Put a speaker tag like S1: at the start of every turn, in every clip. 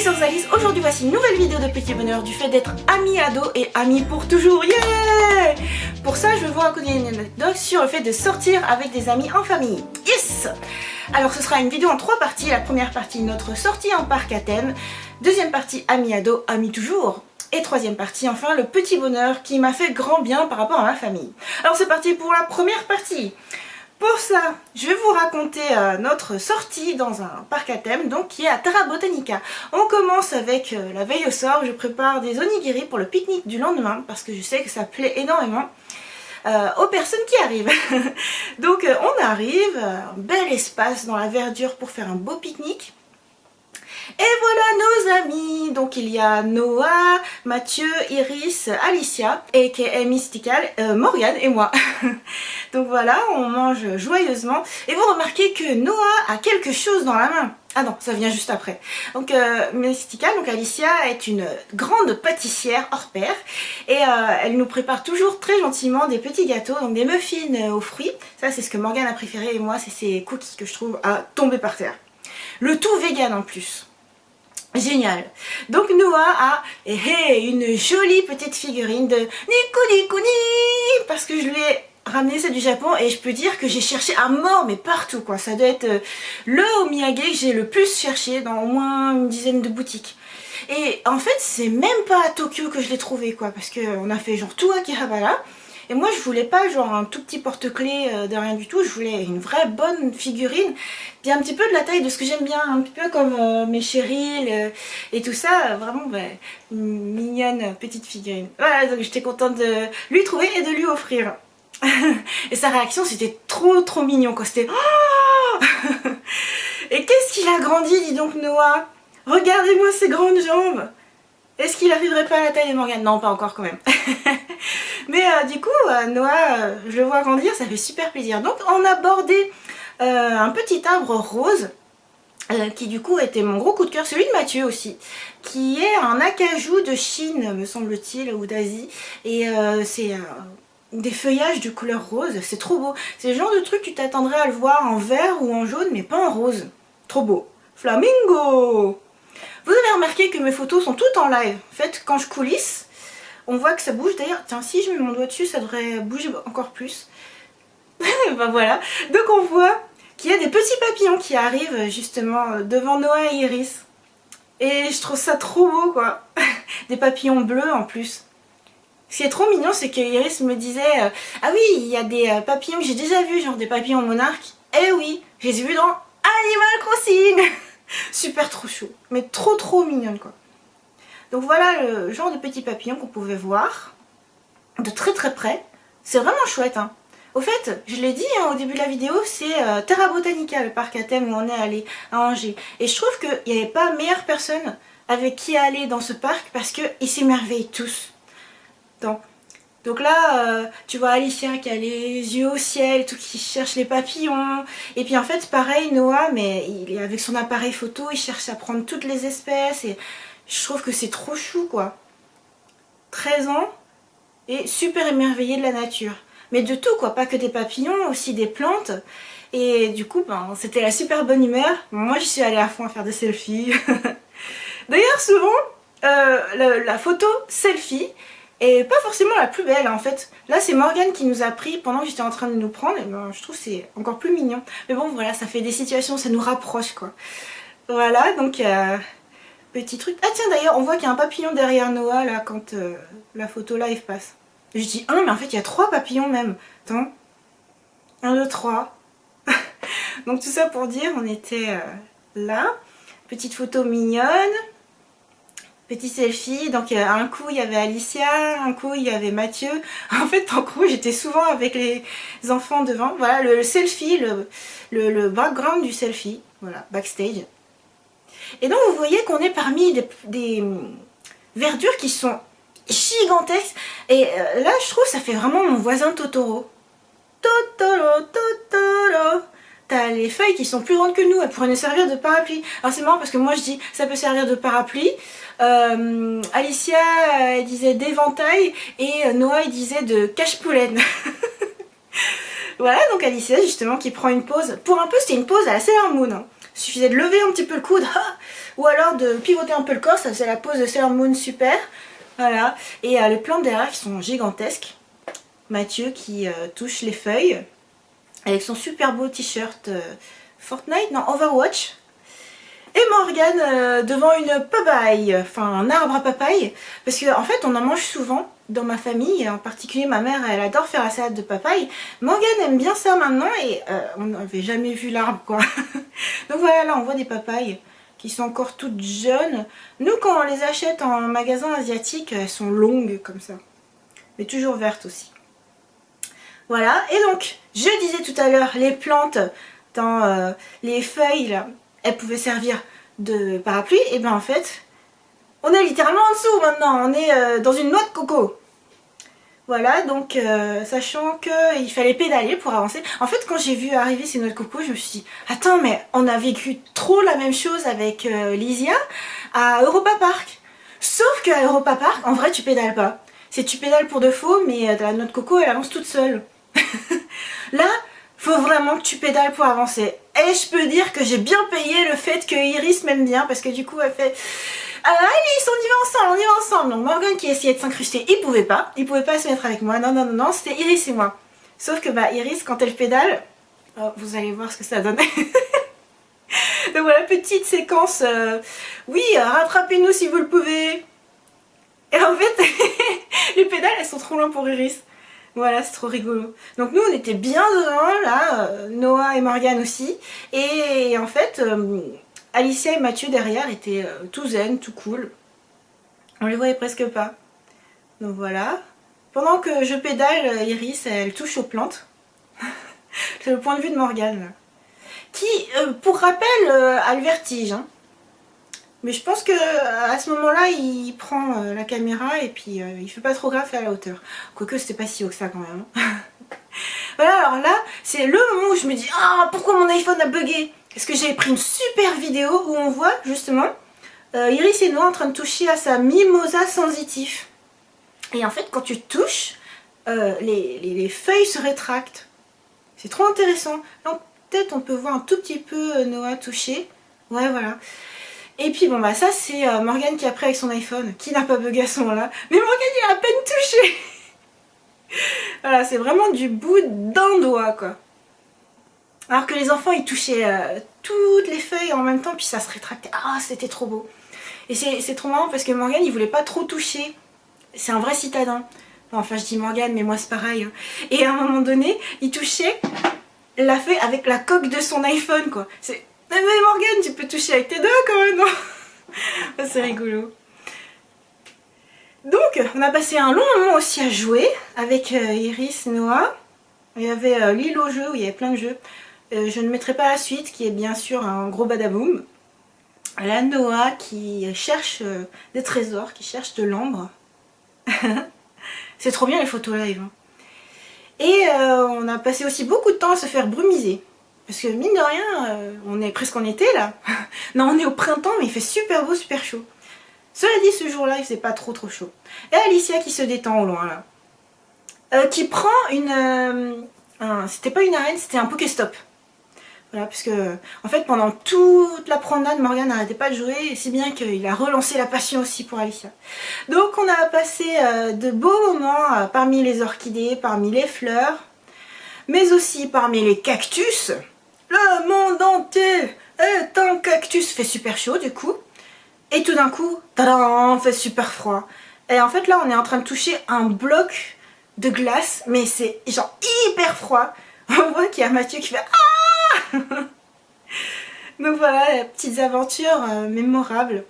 S1: sœurs Alice, aujourd'hui voici une nouvelle vidéo de Petit Bonheur du fait d'être amis ado et amis pour toujours, yeah. Pour ça je vais vous raconter une anecdote sur le fait de sortir avec des amis en famille, yes. Alors ce sera une vidéo en 3 parties, la première partie notre sortie en parc à thème, deuxième partie amis ado, amis toujours, et troisième partie enfin le petit bonheur qui m'a fait grand bien par rapport à ma famille. Alors c'est parti pour la première partie. Pour ça, je vais vous raconter notre sortie dans un parc à thème, donc qui est à Terra Botanica. On commence avec la veille au sort, je prépare des onigiri pour le pique-nique du lendemain, parce que je sais que ça plaît énormément aux personnes qui arrivent. Donc on arrive, un bel espace dans la verdure pour faire un beau pique-nique. Et voilà nos amis, donc il y a Noah, Mathieu, Iris, Alicia, aka Mystical, Morgane et moi. Donc voilà, on mange joyeusement. Et vous remarquez que Noah a quelque chose dans la main. Ah non, ça vient juste après. Donc Mystical, donc Alicia, est une grande pâtissière hors pair. Et elle nous prépare toujours très gentiment des petits gâteaux, donc des muffins aux fruits. Ça c'est ce que Morgane a préféré et moi c'est ces cookies que je trouve à tomber par terre. Le tout vegan en plus. Génial. Donc Noah a une jolie petite figurine de Nikuni parce que je lui ai ramené ça du Japon et je peux dire que j'ai cherché à mort mais partout quoi. Ça doit être le omiyage que j'ai le plus cherché dans au moins une dizaine de boutiques. Et en fait c'est même pas à Tokyo que je l'ai trouvé quoi, parce qu'on a fait genre tout Akihabara. Et moi je voulais pas genre un tout petit porte-clés de rien du tout, je voulais une vraie bonne figurine, puis un petit peu de la taille de ce que j'aime bien, un petit peu comme mes Cheryl et tout ça, vraiment une mignonne petite figurine. Voilà, donc j'étais contente de lui trouver et de lui offrir. Et sa réaction c'était trop mignon quoi, c'était oh. Et qu'est-ce qu'il a grandi, dis donc Noah. Regardez-moi ses grandes jambes. Est-ce qu'il arriverait pas à la taille de Morgane? Non, pas encore quand même. Mais du coup, Noah, je le vois grandir, ça fait super plaisir. Donc on a bordé un petit arbre rose, qui du coup était mon gros coup de cœur, celui de Mathieu aussi, qui est un acajou de Chine, me semble-t-il, ou d'Asie. Et c'est des feuillages de couleur rose, c'est trop beau. C'est le genre de truc que tu t'attendrais à le voir en vert ou en jaune, mais pas en rose. Trop beau. Flamingo! Vous avez remarqué que mes photos sont toutes en live. En fait, quand je coulisse, on voit que ça bouge. D'ailleurs, tiens, si je mets mon doigt dessus, ça devrait bouger encore plus. Ben voilà. Donc on voit qu'il y a des petits papillons qui arrivent justement devant Noah et Iris. Et je trouve ça trop beau, quoi. Des papillons bleus en plus. Ce qui est trop mignon, c'est que Iris me disait ah oui, il y a des papillons que j'ai déjà vus, genre des papillons monarques. Eh oui, je les ai vus dans Animal Crossing. Super trop chou, mais trop mignonne quoi. Donc voilà le genre de petits papillons qu'on pouvait voir de très près. C'est vraiment chouette hein. Au fait, je l'ai dit hein, au début de la vidéo, c'est Terra Botanica, le parc à thème où on est allé à Angers. Et je trouve qu'il n'y avait pas meilleure personne avec qui aller dans ce parc parce qu'ils s'émerveillent tous. Donc là, tu vois Alicia qui a les yeux au ciel, tout qui cherche les papillons. Et puis en fait, pareil, Noah, mais il est avec son appareil photo, il cherche à prendre toutes les espèces. Et je trouve que c'est trop chou, quoi. 13 ans et super émerveillé de la nature. Mais de tout, quoi. Pas que des papillons, aussi des plantes. Et du coup, ben, c'était la super bonne humeur. Moi, j'y suis allée à fond à faire des selfies. D'ailleurs, souvent, la photo selfie, et pas forcément la plus belle en fait. Là c'est Morgane qui nous a pris pendant que j'étais en train de nous prendre. Et ben, je trouve que c'est encore plus mignon. Mais bon voilà, ça fait des situations, ça nous rapproche quoi. Voilà donc petit truc. Ah tiens d'ailleurs on voit qu'il y a un papillon derrière Noah là quand la photo live passe. Je dis mais en fait il y a 3 papillons même. Attends. 1, 2, 3. Donc tout ça pour dire on était là. Petite photo mignonne. Petit selfie, donc un coup il y avait Alicia, un coup il y avait Mathieu. En fait en gros j'étais souvent avec les enfants devant. Voilà le selfie, le background du selfie, voilà, backstage. Et donc vous voyez qu'on est parmi des verdures qui sont gigantesques. Et là je trouve ça fait vraiment mon voisin Totoro. Totoro. T'as les feuilles qui sont plus grandes que nous, elles pourraient nous servir de parapluie. Alors c'est marrant parce que moi je dis ça peut servir de parapluie. Alicia elle disait d'éventail et Noah il disait de cache-poulaine. Voilà donc Alicia justement qui prend une pause. Pour un peu c'était une pause à la Sailor Moon. Hein. Il suffisait de lever un petit peu le coude Ou alors de pivoter un peu le corps, ça c'est la pose de Sailor Moon super. Voilà, et les plantes derrière qui sont gigantesques. Mathieu qui touche les feuilles avec son super beau t-shirt Fortnite, non Overwatch. Et Morgane devant une papaye, enfin un arbre à papaye, parce qu'en en fait on en mange souvent dans ma famille, en particulier ma mère elle adore faire la salade de papaye. Morgane aime bien ça maintenant et on n'avait jamais vu l'arbre quoi. Donc voilà, là on voit des papayes qui sont encore toutes jeunes. Nous quand on les achète en magasin asiatique, elles sont longues comme ça, mais toujours vertes aussi. Voilà, et donc je disais tout à l'heure, les plantes dans les feuilles là, elles pouvaient servir de parapluie, et bien en fait, on est littéralement en dessous maintenant, on est dans une noix de coco. Voilà, donc sachant qu'il fallait pédaler pour avancer. En fait, quand j'ai vu arriver ces noix de coco, je me suis dit, attends, mais on a vécu trop la même chose avec Lysia à Europa Park. Sauf qu'à Europa Park, en vrai, tu pédales pas. C'est tu pédales pour de faux, mais la noix de coco, elle avance toute seule. Là, faut vraiment que tu pédales pour avancer. Et je peux dire que j'ai bien payé le fait que Iris m'aime bien, parce que du coup elle fait Alice, on y va ensemble. Donc Morgane qui essayait de s'incruster, il pouvait pas se mettre avec moi, non, c'était Iris et moi. Sauf que bah Iris quand elle pédale, oh, vous allez voir ce que ça donne. Donc voilà, petite séquence, oui, rattrapez-nous si vous le pouvez. Et en fait, les pédales elles sont trop loin pour Iris. Voilà, c'est trop rigolo. Donc nous on était bien dedans là, Noah et Morgane aussi. Et en fait, Alicia et Mathieu derrière étaient tout zen, tout cool. On les voyait presque pas. Donc voilà. Pendant que je pédale, Iris elle touche aux plantes. C'est le point de vue de Morgane là. Qui, pour rappel, a le vertige. Hein. Mais je pense que à ce moment-là, il prend la caméra et puis il fait pas trop gaffe à la hauteur. Quoique c'était pas si haut que ça quand même. Voilà, alors là, c'est le moment où je me dis « Ah, pourquoi mon iPhone a bugué ?» Parce que j'ai pris une super vidéo où on voit justement Iris et Noah en train de toucher à sa mimosa sensitif. Et en fait, quand tu touches, les feuilles se rétractent. C'est trop intéressant. Là, peut-être on peut voir un tout petit peu Noah toucher. Ouais, voilà. Et puis bon bah ça c'est Morgane qui a pris avec son iPhone, qui n'a pas bugué à ce moment là. Mais Morgane il a à peine touché. Voilà, c'est vraiment du bout d'un doigt quoi. Alors que les enfants ils touchaient toutes les feuilles en même temps puis ça se rétractait. Ah c'était trop beau. Et c'est trop marrant parce que Morgane il voulait pas trop toucher. C'est un vrai citadin. Bon, enfin je dis Morgane mais moi c'est pareil. Hein. Et à un moment donné il touchait la feuille avec la coque de son iPhone quoi. C'est... Mais Morgane, tu peux toucher avec tes doigts quand même, non? C'est rigolo. Donc, on a passé un long moment aussi à jouer avec Iris et Noah. Il y avait l'île au jeu où il y avait plein de jeux. Je ne mettrai pas la suite, qui est bien sûr un gros badaboum. Là, Noah qui cherche des trésors, qui cherche de l'ambre. C'est trop bien les photos live. Hein. Et on a passé aussi beaucoup de temps à se faire brumiser. Parce que mine de rien, on est presque en été là. Non, on est au printemps, mais il fait super beau, super chaud. Cela dit, ce jour-là, il faisait pas trop chaud. Et Alicia qui se détend au loin là. Qui prend une... c'était pas une arène, c'était un Pokéstop. Voilà, parce que en fait, pendant toute la promenade, Morgane n'arrêtait pas de jouer, et si bien qu'il a relancé la passion aussi pour Alicia. Donc on a passé de beaux moments parmi les orchidées, parmi les fleurs, mais aussi parmi les cactus. Le monde entier est un cactus. Fait super chaud du coup. Et tout d'un coup, tadam, fait super froid. Et en fait là on est en train de toucher un bloc de glace. Mais c'est genre hyper froid. On voit qu'il y a Mathieu qui fait ah. Donc voilà, petites aventures mémorables.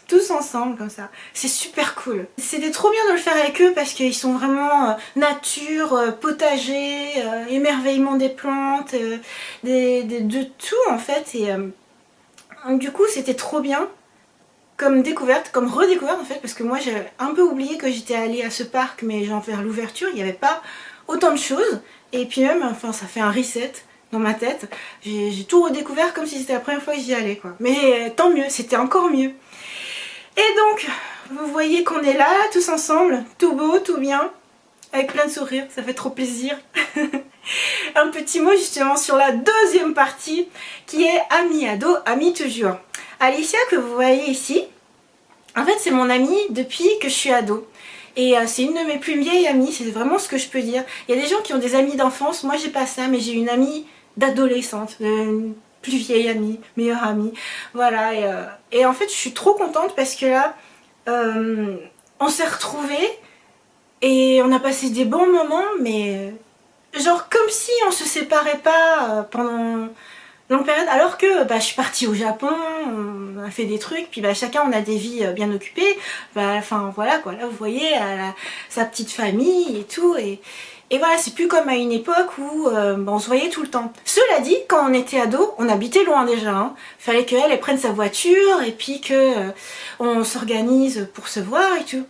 S1: Tous ensemble comme ça, c'est super cool. C'était trop bien de le faire avec eux parce qu'ils sont vraiment nature, potager, émerveillement des plantes, de tout en fait. Et du coup c'était trop bien comme découverte, comme redécouverte en fait, parce que moi j'ai un peu oublié que j'étais allée à ce parc, mais genre vers l'ouverture il n'y avait pas autant de choses. Et puis même, enfin ça fait un reset dans ma tête. J'ai tout redécouvert comme si c'était la première fois que j'y allais quoi. Mais tant mieux, c'était encore mieux. Et donc, vous voyez qu'on est là, tous ensemble, tout beau, tout bien, avec plein de sourires, ça fait trop plaisir. Un petit mot justement sur la deuxième partie, qui est Ami Ado, Ami Toujours. Alicia que vous voyez ici, en fait c'est mon amie depuis que je suis ado. Et c'est une de mes plus vieilles amies, c'est vraiment ce que je peux dire. Il y a des gens qui ont des amis d'enfance, moi j'ai pas ça, mais j'ai une amie d'adolescente, une plus vieille amie, meilleure amie. Voilà, et en fait je suis trop contente parce que là, on s'est retrouvés et on a passé des bons moments, mais genre comme si on se séparait pas pendant longue période, alors que je suis partie au Japon, on a fait des trucs, puis chacun on a des vies bien occupées, enfin voilà quoi, là vous voyez, elle a sa petite famille et tout, et voilà, c'est plus comme à une époque où on se voyait tout le temps. Cela dit, quand on était ado, on habitait loin déjà, hein. Fallait qu'elle prenne sa voiture, et puis que on s'organise pour se voir et tout.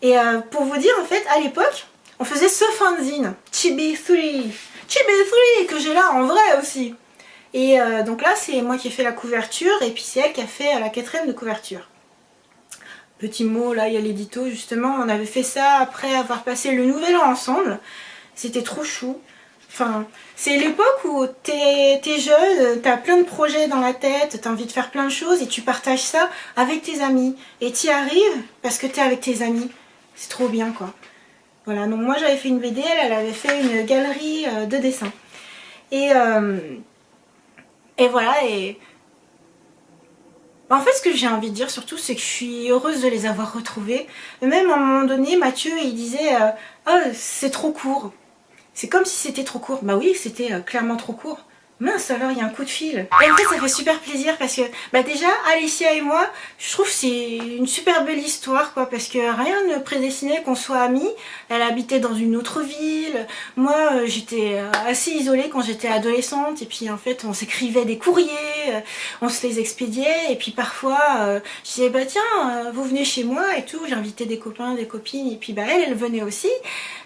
S1: Et pour vous dire, en fait, à l'époque, on faisait ce fanzine, Chibi3, que j'ai là en vrai aussi. Et donc là, c'est moi qui ai fait la couverture, et puis c'est elle qui a fait la 4e de couverture. Petit mot, là, il y a l'édito, justement, on avait fait ça après avoir passé le nouvel an ensemble. C'était trop chou. Enfin, c'est l'époque où t'es jeune, t'as plein de projets dans la tête, t'as envie de faire plein de choses, et tu partages ça avec tes amis. Et t'y arrives parce que t'es avec tes amis. C'est trop bien, quoi. Voilà, donc moi j'avais fait une BD, elle avait fait une galerie de dessins. Et voilà, et en fait ce que j'ai envie de dire surtout, c'est que je suis heureuse de les avoir retrouvés. Même à un moment donné, Mathieu il disait oh, c'est trop court. C'est comme si c'était trop court. Bah oui, c'était clairement trop court. Mince, alors il y a un coup de fil. Et en fait ça fait super plaisir parce que déjà Alicia et moi, je trouve que c'est une super belle histoire quoi, parce que rien ne prédestinait qu'on soit amis. Elle habitait dans une autre ville, moi j'étais assez isolée quand j'étais adolescente, et puis en fait on s'écrivait des courriers, on se les expédiait, et puis parfois je disais tiens vous venez chez moi et tout, j'invitais des copains, des copines, et puis elle venait aussi.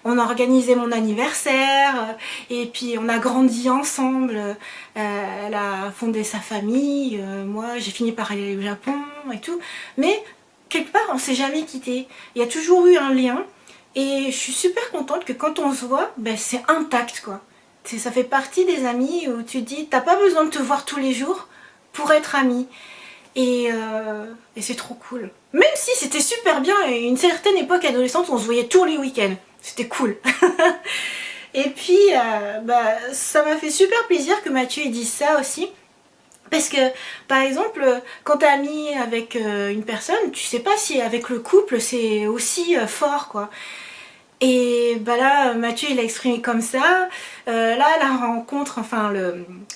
S1: On organisait mon anniversaire, et puis on a grandi ensemble. Elle a fondé sa famille, moi j'ai fini par aller au Japon et tout. Mais quelque part on s'est jamais quitté. Il y a toujours eu un lien, et je suis super contente que quand on se voit, c'est intact quoi. Ça fait partie des amis où tu te dis t'as pas besoin de te voir tous les jours pour être ami. Et c'est trop cool. Même si c'était super bien, et une certaine époque adolescente on se voyait tous les week-ends. C'était cool. Et puis ça m'a fait super plaisir que Mathieu ait dit ça aussi. Parce que par exemple quand t'es ami avec une personne, tu sais pas si avec le couple c'est aussi fort quoi. Et là Mathieu il a exprimé comme ça. Là la rencontre, enfin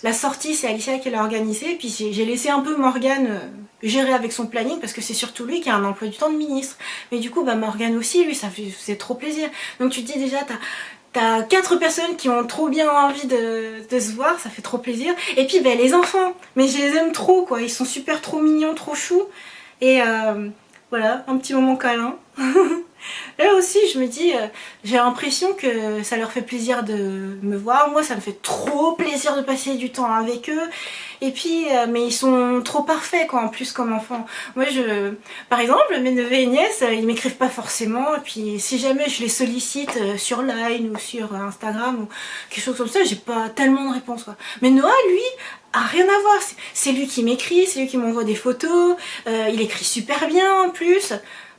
S1: la sortie c'est Alicia qui l'a organisée. Puis j'ai laissé un peu Morgane gérer avec son planning, parce que c'est surtout lui qui a un emploi du temps de ministre. Mais du coup Morgane aussi, lui ça fait trop plaisir. Donc tu te dis déjà t'as 4 personnes qui ont trop bien envie de se voir, ça fait trop plaisir. Et puis les enfants, mais je les aime trop quoi, ils sont super trop mignons, trop choux. Et voilà, un petit moment câlin. Là aussi je me dis, j'ai l'impression que ça leur fait plaisir de me voir. Moi ça me fait trop plaisir de passer du temps avec eux. Et puis, mais ils sont trop parfaits quoi, en plus comme enfants. Moi par exemple, mes neveux et nièces, ils m'écrivent pas forcément. Et puis si jamais je les sollicite sur Line ou sur Instagram ou quelque chose comme ça, j'ai pas tellement de réponses quoi. Mais Noah lui a rien à voir. C'est lui qui m'écrit, c'est lui qui m'envoie des photos. Il écrit super bien en plus.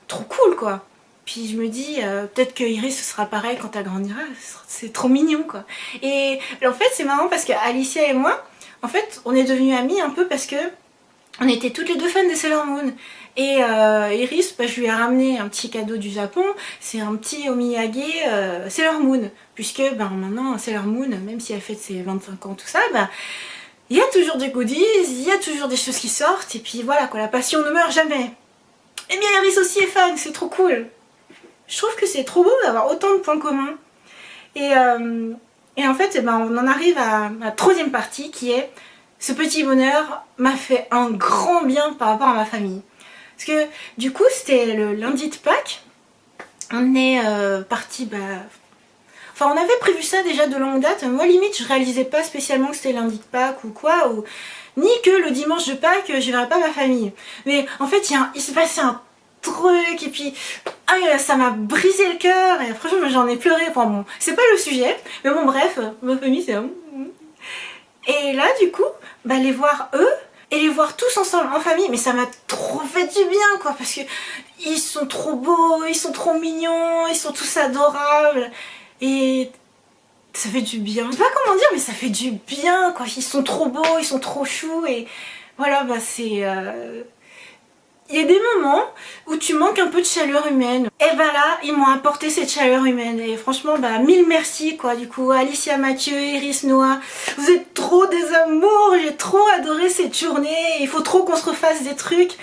S1: Trop cool quoi. Puis je me dis, peut-être que Iris ce sera pareil quand elle grandira, c'est trop mignon quoi. Et en fait c'est marrant parce que Alicia et moi, en fait on est devenus amis un peu parce que on était toutes les deux fans de Sailor Moon. Et Iris, je lui ai ramené un petit cadeau du Japon, c'est un petit omiyage Sailor Moon. Puisque maintenant Sailor Moon, même si elle fête ses 25 ans tout ça, il y a toujours des goodies, il y a toujours des choses qui sortent, et puis voilà quoi, la passion ne meurt jamais. Et bien Iris aussi est fan, c'est trop cool. Je trouve que c'est trop beau d'avoir autant de points communs. Et en fait, on en arrive à la 3e partie qui est ce petit bonheur m'a fait un grand bien par rapport à ma famille. Parce que du coup, c'était le lundi de Pâques. On est parti. Enfin, on avait prévu ça déjà de longue date. Moi, limite, je réalisais pas spécialement que c'était lundi de Pâques ou quoi. Ni que le dimanche de Pâques, je verrais pas ma famille. Mais en fait, il se passait un truc, et puis ça m'a brisé le cœur, et franchement j'en ai pleuré. Enfin bon, c'est pas le sujet, mais bon bref, ma famille c'est... Et là du coup, les voir eux, et les voir tous ensemble en famille, mais ça m'a trop fait du bien quoi, parce que ils sont trop beaux, ils sont trop mignons, ils sont tous adorables et ça fait du bien. Je sais pas comment dire, mais ça fait du bien quoi, ils sont trop beaux, ils sont trop choux et voilà, bah c'est... Il y a des moments où tu manques un peu de chaleur humaine. Et bah là, ils m'ont apporté cette chaleur humaine. Et franchement, bah mille merci quoi. Du coup, Alicia, Mathieu, Iris, Noah, vous êtes trop des amours. J'ai trop adoré cette journée. Il faut trop qu'on se refasse des trucs.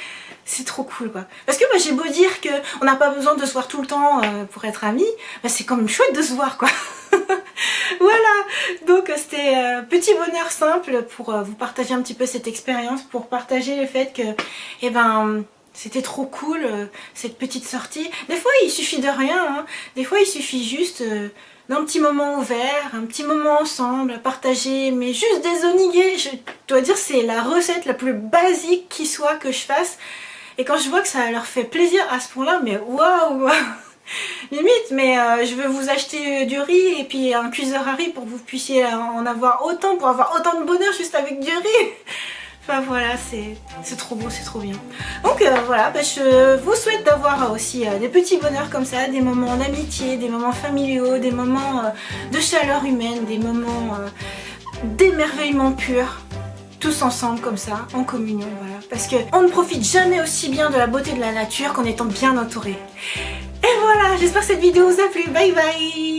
S1: C'est trop cool quoi. Parce que bah, j'ai beau dire qu'on n'a pas besoin de se voir tout le temps pour être amis, bah, c'est quand même chouette de se voir quoi. Voilà, donc c'était petit bonheur simple pour vous partager un petit peu cette expérience, pour partager le fait que eh ben, c'était trop cool cette petite sortie. Des fois il suffit de rien, hein. Des fois il suffit juste d'un petit moment ouvert, un petit moment ensemble, à partager, mais juste des onigiri. Je dois dire c'est la recette la plus basique qui soit que je fasse. Et quand je vois que ça leur fait plaisir à ce point-là, mais waouh! Limite, mais je veux vous acheter du riz et puis un cuiseur à riz pour que vous puissiez en avoir autant, pour avoir autant de bonheur juste avec du riz. Enfin voilà, c'est trop beau, c'est trop bien. Donc voilà, bah, je vous souhaite d'avoir aussi des petits bonheurs comme ça, des moments d'amitié, des moments familiaux, des moments de chaleur humaine, des moments d'émerveillement pur. Tous ensemble comme ça, en communion, voilà. Parce qu'on ne profite jamais aussi bien de la beauté de la nature qu'en étant bien entouré. Et voilà, j'espère que cette vidéo vous a plu. Bye bye!